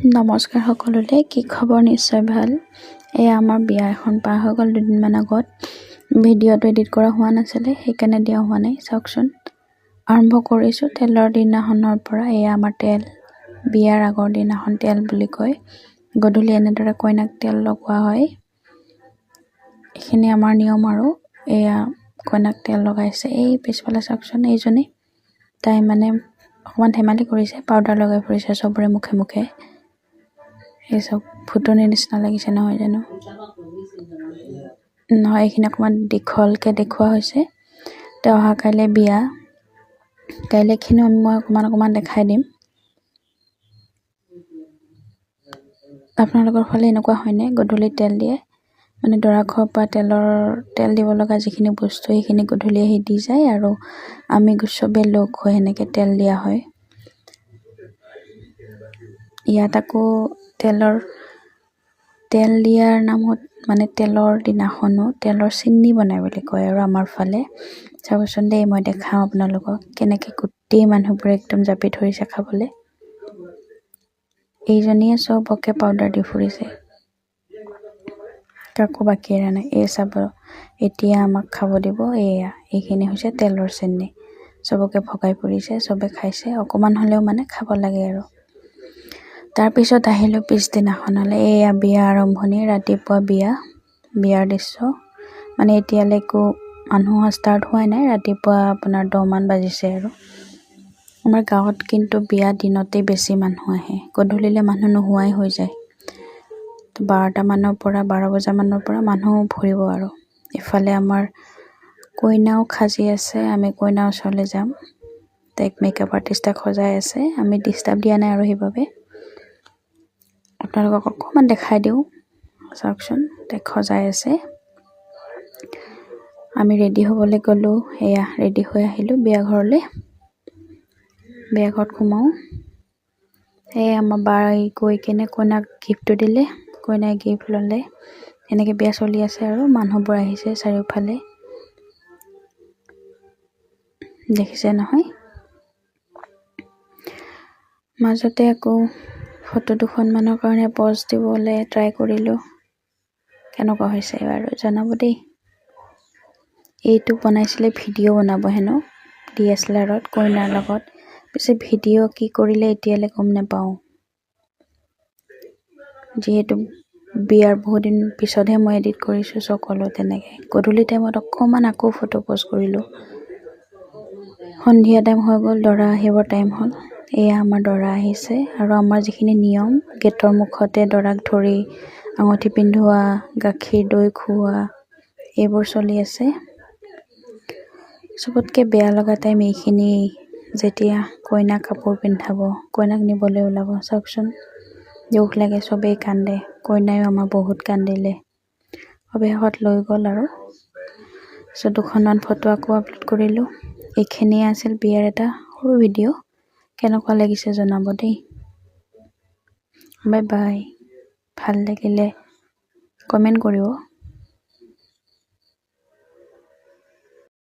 নমস্কাৰ সকলোলৈ। কি খবৰ? নিশ্চয় ভাল। এয়া আমাৰ বিয়া এখন পাৰ হৈ গ'ল দুদিনমান আগত। ভিডিঅ'টো এডিট কৰা হোৱা নাছিলে, সেইকাৰণে দিয়া হোৱা নাই। চাওকচোন, আৰম্ভ কৰিছোঁ তেলৰ দিনাখনৰ পৰা। এয়া আমাৰ তেল, বিয়াৰ আগৰ দিনাখন তেল বুলি কয়। গধূলি এনেদৰে কইনাক তেল লগোৱা হয়। এইখিনি আমাৰ নিয়ম আৰু। এয়া কইনাক তেল লগাইছে। এই পিছফালে চাওকচোন, এইজনী তাই মানে অকণমান ধেমালি কৰিছে, পাউডাৰ লগাই ফুৰিছে চবৰে মুখে মুখে। এই চব ফুটনিৰ নিচিনা লাগিছে নহয় জানো? নহয়, এইখিনি অকণমান দীঘলকৈ দেখুওৱা হৈছে। তেওঁ অহা কাইলৈ বিয়া। কাইলৈখিনিও মই অকণমান দেখাই দিম। আপোনালোকৰ ফালে এনেকুৱা হয়নে? গধূলি তেল দিয়ে, মানে দৰা ঘৰৰ পৰা তেল দিব লগা যিখিনি বস্তু সেইখিনি গধূলি আহি দি যায়, আৰু আমি চবেই লগ হৈ সেনেকৈ তেল দিয়া হয়। ইয়াত আকৌ তেল দিয়াৰ নামত মানে তেলৰ দিনাখনো তেলৰ চিন্নি বনাই বুলি কয় আৰু আমাৰ ফালে। চাবচোন দেই, মই দেখাওঁ আপোনালোকক কেনেকৈ গোটেই মানুহবোৰে একদম জাপি ধৰিছে খাবলৈ। এইজনীয়ে চবকে পাউডাৰ দি ফুৰিছে, কাকো বাকী এৰা নাই। এই চাব, এতিয়া আমাক খাব দিব। এইখিনি হৈছে তেলৰ চিন্নি। চবকে ভগাই ফুৰিছে, চবে খাইছে। অকণমান হ'লেও মানে খাব লাগে আৰু। তাৰপিছত আহিলোঁ পিছদিনাখনলৈ। এয়া বিয়া আৰম্ভণি, ৰাতিপুৱা বিয়াৰ দৃশ্য। মানে এতিয়ালৈ একো মানুহ ষ্টাৰ্ট হোৱাই নাই। ৰাতিপুৱা আপোনাৰ 10 মান বাজিছে আৰু। আমাৰ গাঁৱত কিন্তু বিয়া দিনতেই বেছি মানুহ আহে, গধূলিলৈ মানুহ নোহোৱাই হৈ যায়। 12 বজামানৰ পৰা মানুহ ভৰিব আৰু। ইফালে আমাৰ কইনাও সাজি আছে, আমি কইনাৰ ওচৰলৈ যাম। তাইক মেকআপ আৰ্টিষ্টক সজাই আছে, আমি ডিষ্টাৰ্ব দিয়া নাই আৰু সেইবাবে আপোনালোকক অকণমান দেখাই দিওঁ। চাওকচোন, তাইক সজাই আছে। আমি ৰেডি হ'বলৈ গ'লোঁ। এয়া ৰেডি হৈ আহিলোঁ বিয়া ঘৰলৈ। বিয়া ঘৰত সোমাওঁ। আমাৰ বাই গৈ কিনে কইনাক গিফ্টটো দিলে, কইনাই গিফ্ট ল'লে। এনেকৈ বিয়া চলি আছে আৰু মানুহবোৰ আহিছে চাৰিওফালে, দেখিছে নহয়? মাজতে আকৌ ফটো দুখনমানৰ কাৰণে প'জ দিবলৈ ট্ৰাই কৰিলোঁ। কেনেকুৱা হৈছে বাৰু জনাব দেই। এইটো বনাইছিলে ভিডিঅ' বনাব হেনো DSLR-ত কইনাৰ লগত। পিছে ভিডিঅ' কি কৰিলে এতিয়ালৈ গম নাপাওঁ, যিহেতু বিয়াৰ বহুত দিন পিছতহে মই এডিট কৰিছোঁ। সকলো তেনেকৈ গধূলি টাইমত অকণমান আকৌ ফটো প'ষ্ট কৰিলোঁ। সন্ধিয়া টাইম হৈ গ'ল, দৰা আহিবৰ টাইম হ'ল। এয়া আমাৰ দৰা আহিছে, আৰু আমাৰ যিখিনি নিয়ম, গেটৰ মুখতে দৰাক ধৰি আঙুঠি পিন্ধোৱা, গাখীৰ দৈ খুওৱা, এইবোৰ চলি আছে। চবতকৈ বেয়া লগা টাইম এইখিনি, যেতিয়া কইনাক কাপোৰ পিন্ধাব, কইনাক নিবলৈ ওলাব। চাওকচোন, দুখ লাগে, চবেই কান্দে। কইনায়ো আমাৰ বহুত কান্দিলে। অৱশেষত লৈ গ'ল আৰু। দুখনমান ফটো আকৌ আপলোড কৰিলোঁ। এইখিনিয়ে আছিল বিয়াৰ এটা সৰু ভিডিঅ'। কেনেকুৱা লাগিছে জনাব দেই। Bye bye. ভাল লাগিলে কমেণ্ট কৰিব।